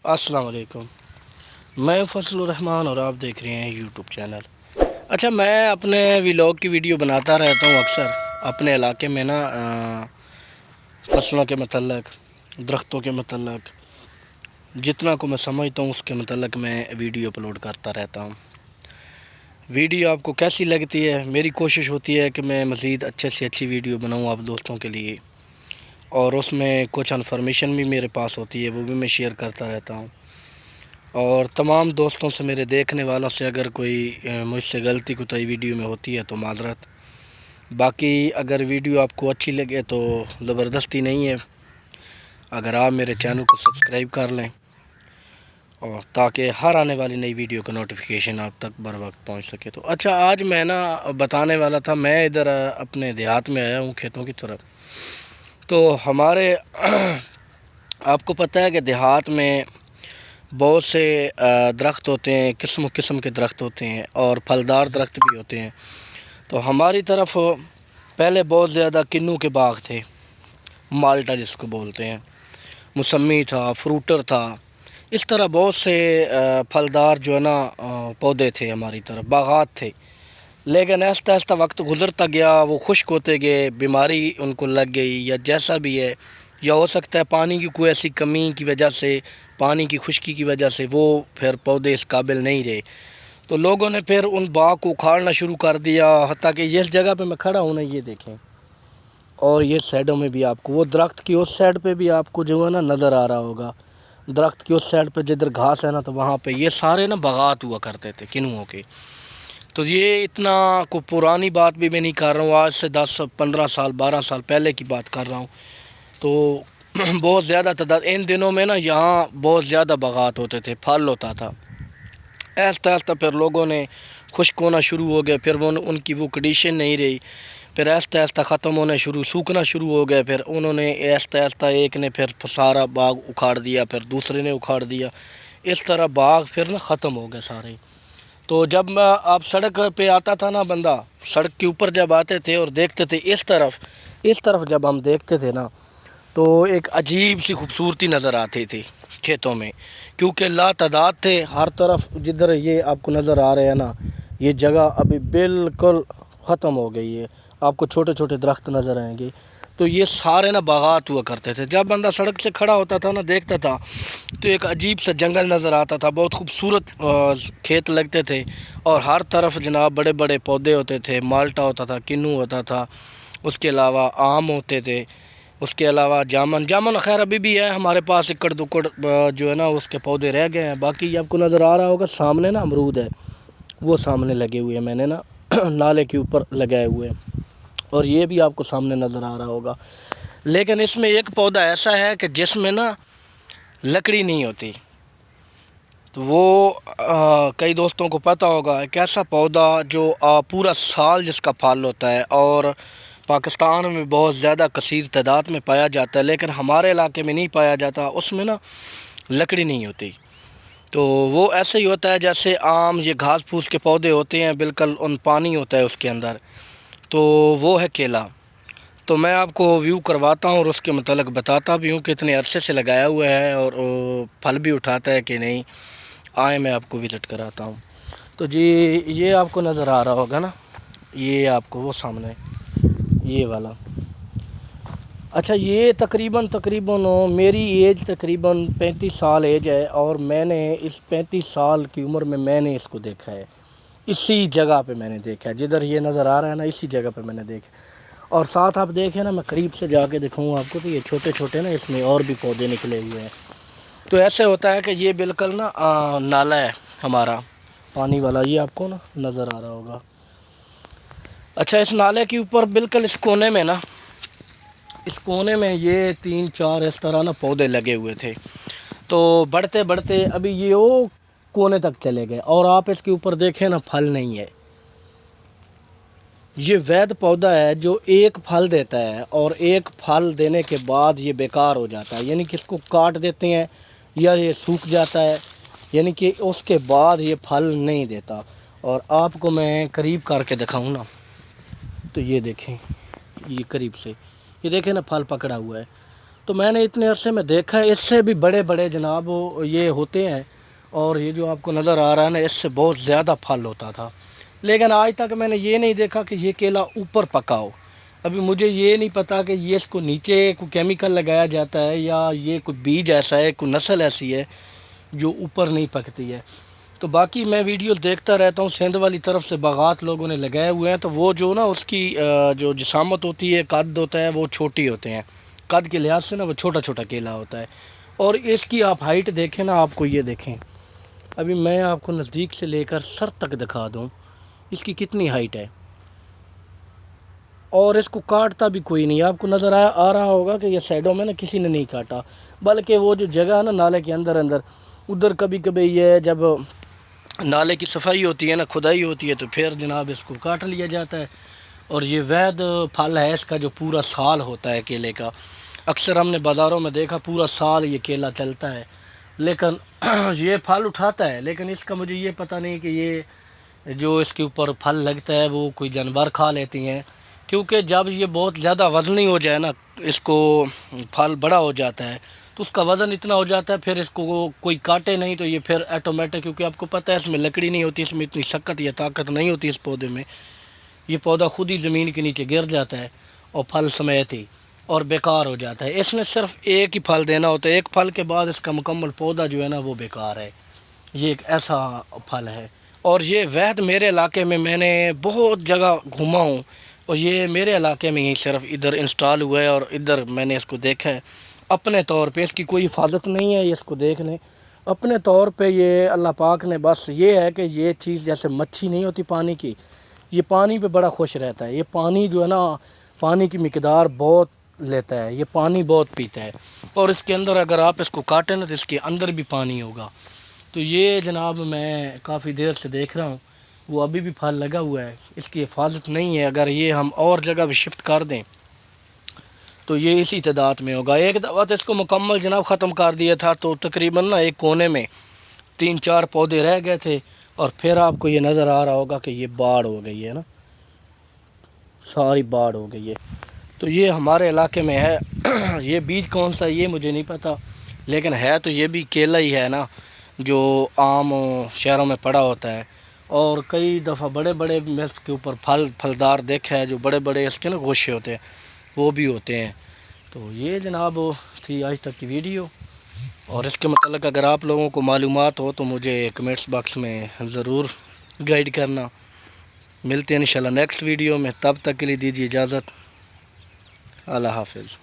अस्सलाम वालेकुम। मैं फजल रहमान और आप देख रहे हैं यूट्यूब चैनल। अच्छा, मैं अपने व्लॉग की वीडियो बनाता रहता हूँ अक्सर अपने इलाके में ना, फसलों के मतलब, दरख्तों के मतलब, जितना को मैं समझता हूँ उसके मतलब मैं वीडियो अपलोड करता रहता हूँ। वीडियो आपको कैसी लगती है? मेरी कोशिश होती है कि मैं मज़ीद अच्छे से अच्छी वीडियो बनाऊँ आप दोस्तों के लिए, और उसमें कुछ इन्फॉर्मेशन भी मेरे पास होती है, वो भी मैं शेयर करता रहता हूँ। और तमाम दोस्तों से, मेरे देखने वालों से अगर कोई मुझसे गलती कोताही वीडियो में होती है तो माज़रत। बाकी अगर वीडियो आपको अच्छी लगे तो ज़बरदस्ती नहीं है, अगर आप मेरे चैनल को सब्सक्राइब कर लें और ताकि हर आने वाली नई वीडियो का नोटिफिकेशन आप तक बर वक्त पहुँच सके। तो अच्छा, आज मैं ना बताने वाला था, मैं इधर अपने देहात में आया हूँ, खेतों की तरफ। तो हमारे आपको पता है कि देहात में बहुत से दरख्त होते हैं, किस्म किस्म के दरख्त होते हैं और फलदार दरख्त भी होते हैं। तो हमारी तरफ पहले बहुत ज़्यादा किन्नू के बाग थे, माल्टा जिसको बोलते हैं, मौसमी था, फ्रूटर था, इस तरह बहुत से फलदार जो है ना पौधे थे हमारी तरफ, बागात थे। लेकिन आहिस्ता आहिस्ता वक्त गुज़रता गया, वो खुश्क होते गए, बीमारी उनको लग गई या जैसा भी है, या हो सकता है पानी की कोई ऐसी कमी की वजह से, पानी की खुश्की की वजह से वो फिर पौधे इस काबिल नहीं रहे। तो लोगों ने फिर उन बाग को उखाड़ना शुरू कर दिया। हत्ता कि जिस जगह पे मैं खड़ा हूँ ना, ये देखें, और ये साइडों में भी आपको, वो दरख्त की उस साइड पे भी आपको जो है ना नज़र आ रहा होगा, दरख्त की उस साइड पे जिधर घास है ना, तो वहाँ पे ये सारे ना बागात हुआ करते थे किन्नुओं के। तो ये इतना को पुरानी बात भी मैं नहीं कर रहा हूँ, आज से 10-15 साल 12 साल पहले की बात कर रहा हूँ। तो बहुत ज़्यादा तादाद इन दिनों में ना, यहाँ बहुत ज़्यादा बागात होते थे, फल होता था। आहिस्ता आहिस्ता फिर लोगों ने खुश्क होना शुरू हो गए, फिर वो उनकी वो कंडीशन नहीं रही, फिर आहिस्ता आहिस्ता ख़त्म होने सूखना शुरू हो गए। फिर उन्होंने आहिस्ता आहिस्ता एक ने फिर सारा बाग उखाड़ दिया, फिर दूसरे ने उखाड़ दिया, इस तरह बाग फिर ना ख़त्म हो गए सारे। तो जब मैं आप सड़क पे आता था ना, बंदा सड़क के ऊपर जब आते थे और देखते थे इस तरफ जब हम देखते थे ना, तो एक अजीब सी खूबसूरती नज़र आती थी खेतों में, क्योंकि लातादाद थे हर तरफ। जिधर ये आपको नज़र आ रहे हैं ना, ये जगह अभी बिल्कुल ख़त्म हो गई है, आपको छोटे छोटे दरख्त नज़र आएंगे। तो ये सारे ना बागात हुआ करते थे। जब बंदा सड़क से खड़ा होता था ना, देखता था, तो एक अजीब सा जंगल नज़र आता था, बहुत खूबसूरत खेत लगते थे, और हर तरफ जनाब बड़े बड़े पौधे होते थे, माल्टा होता था, किन्नू होता था, उसके अलावा आम होते थे, उसके अलावा जामन खैर अभी भी है हमारे पास, इकड़ दुकड़ जो है ना उसके पौधे रह गए हैं। बाकी आपको नज़र आ रहा होगा सामने ना अमरूद है, वो सामने लगे हुए हैं, मैंने ना नाले के ऊपर लगाए हुए हैं, और ये भी आपको सामने नज़र आ रहा होगा। लेकिन इसमें एक पौधा ऐसा है कि जिसमें ना लकड़ी नहीं होती। तो वो कई दोस्तों को पता होगा, एक ऐसा पौधा जो पूरा साल जिसका फल होता है, और पाकिस्तान में बहुत ज़्यादा कसीर तादाद में पाया जाता है, लेकिन हमारे इलाके में नहीं पाया जाता। उसमें ना लकड़ी नहीं होती। तो वो ऐसे ही होता है जैसे आम, ये घास फूस के पौधे होते हैं, बिल्कुल उन पानी होता है उसके अंदर। तो वो है केला। तो मैं आपको व्यू करवाता हूँ और उसके मतलब बताता भी हूँ कि इतने अरसे से लगाया हुआ है और फल भी उठाता है कि नहीं। आए, मैं आपको विज़िट कराता हूँ। तो जी, ये आपको नज़र आ रहा होगा ना, ये आपको वो सामने ये वाला। अच्छा, ये तकरीबन मेरी एज तकरीबन 35 साल एज है, और मैंने इस 35 साल की उम्र में मैंने इसको देखा है, इसी जगह पे मैंने देखा है, जिधर ये नज़र आ रहा है ना, इसी जगह पे मैंने देखा। और साथ आप देखें ना, मैं करीब से जाके दिखाऊँ आपको, तो ये छोटे छोटे ना इसमें और भी पौधे निकले हुए हैं। तो ऐसे होता है कि ये बिल्कुल ना नाला है हमारा, पानी वाला, ये आपको ना नज़र आ रहा होगा। अच्छा, इस नाले के ऊपर बिल्कुल इस कोने में ना, इस कोने में ये 3-4 इस तरह ना पौधे लगे हुए थे। तो बढ़ते बढ़ते अभी ये वो कोने तक चले गए, और आप इसके ऊपर देखें ना, फल नहीं है। ये वैध पौधा है जो एक फल देता है, और एक फल देने के बाद ये बेकार हो जाता है, यानी कि इसको काट देते हैं या ये सूख जाता है, यानी कि उसके बाद ये फल नहीं देता। और आपको मैं करीब करके दिखाऊं ना, तो ये देखें, ये करीब से, ये देखें ना, फल पकड़ा हुआ है। تو میں نے اتنے عرصے میں دیکھا ہے اس سے بھی بڑے بڑے جناب یہ ہوتے ہیں، اور یہ جو آپ کو نظر آ رہا ہے نا اس سے بہت زیادہ پھل ہوتا تھا، لیکن آج تک میں نے یہ نہیں دیکھا کہ یہ کیلا اوپر پکا ہو۔ ابھی مجھے یہ نہیں پتا کہ یہ اس کو نیچے کوئی کیمیکل لگایا جاتا ہے یا یہ کوئی بیج ایسا ہے، کوئی نسل ایسی ہے جو اوپر نہیں پکتی ہے۔ تو باقی میں ویڈیو دیکھتا رہتا ہوں، سندھ والی طرف سے باغات لوگوں نے لگائے ہوئے ہیں، تو وہ جو نا اس کی جو جسامت ہوتی ہے، قد ہوتا ہے، وہ چھوٹی ہوتے ہیں، قد کے لحاظ سے نا وہ چھوٹا چھوٹا کیلا ہوتا ہے۔ اور اس کی آپ ہائٹ دیکھیں نا، آپ کو یہ دیکھیں، ابھی میں آپ کو نزدیک سے لے کر سر تک دکھا دوں اس کی کتنی ہائٹ ہے، اور اس کو کاٹتا بھی کوئی نہیں۔ آپ کو نظر آ رہا ہوگا کہ یہ سائڈوں میں نا کسی نے نہیں کاٹا، بلکہ وہ جو جگہ ہے نا نالے کے اندر ادھر کبھی کبھی یہ جب نالے کی صفائی ہوتی ہے نا، کھدائی ہوتی ہے، تو پھر جناب اس کو کاٹ لیا جاتا ہے۔ اور یہ وید پھل ہے، اس کا جو پورا سال ہوتا ہے کیلے کا، اکثر ہم نے بازاروں میں دیکھا پورا سال یہ کیلا چلتا ہے، لیکن یہ پھل اٹھاتا ہے، لیکن اس کا مجھے یہ پتہ نہیں کہ یہ جو اس کے اوپر پھل لگتا ہے وہ کوئی جانور کھا لیتی ہیں، کیونکہ جب یہ بہت زیادہ وزنی ہو جائے نا، اس کو پھل بڑا ہو جاتا ہے تو اس کا وزن اتنا ہو جاتا ہے، پھر اس کو کوئی کاٹے نہیں تو یہ پھر آٹومیٹک، کیونکہ آپ کو پتہ ہے اس میں لکڑی نہیں ہوتی، اس میں اتنی سخت یا طاقت نہیں ہوتی اس پودے میں، یہ پودا خود ہی زمین کے نیچے گر جاتا ہے اور پھل سمیت ہی اور بیکار ہو جاتا ہے۔ اس نے صرف ایک ہی پھل دینا ہوتا ہے، ایک پھل کے بعد اس کا مکمل پودا جو ہے نا وہ بیکار ہے۔ یہ ایک ایسا پھل ہے، اور یہ وید میرے علاقے میں نے بہت جگہ گھوما ہوں، اور یہ میرے علاقے میں ہی صرف ادھر انسٹال ہوا ہے، اور ادھر میں نے اس کو دیکھا ہے اپنے طور پہ۔ اس کی کوئی حفاظت نہیں ہے، یہ اس کو دیکھ لیں اپنے طور پہ، یہ اللہ پاک نے بس یہ ہے کہ یہ چیز جیسے مچھی نہیں ہوتی پانی کی، یہ پانی پہ بڑا خوش رہتا ہے، یہ پانی جو ہے نا پانی کی مقدار بہت لیتا ہے، یہ پانی بہت پیتا ہے، اور اس کے اندر اگر آپ اس کو کاٹیں نا تو اس کے اندر بھی پانی ہوگا۔ تو یہ جناب میں کافی دیر سے دیکھ رہا ہوں، وہ ابھی بھی پھل لگا ہوا ہے، اس کی حفاظت نہیں ہے، اگر یہ ہم اور جگہ بھی شفٹ کر دیں تو یہ اسی تعداد میں ہوگا۔ ایک دفعہ تو اس کو مکمل جناب ختم کر دیا تھا، تو تقریباً نا ایک کونے میں 3-4 پودے رہ گئے تھے، اور پھر آپ کو یہ نظر آ رہا ہوگا کہ یہ باڑ ہو گئی ہے نا، ساری باڑ ہو گئی ہے۔ تو یہ ہمارے علاقے میں ہے، یہ بیج کون سا یہ مجھے نہیں پتہ، لیکن ہے تو یہ بھی کیلا ہی ہے نا جو عام شہروں میں پڑا ہوتا ہے، اور کئی دفعہ بڑے بڑے میں اس کے اوپر پھلدار دیکھا ہے، جو بڑے بڑے اس کے نا گوشے ہوتے ہیں وہ بھی ہوتے ہیں۔ تو یہ جناب تھی آج تک کی ویڈیو، اور اس کے متعلق اگر آپ لوگوں کو معلومات ہو تو مجھے کمنٹس باکس میں ضرور گائیڈ کرنا۔ ملتے ہیں انشاءاللہ نیکسٹ ویڈیو میں، تب تک کے لیے دیجیے اجازت، اللہ حافظ۔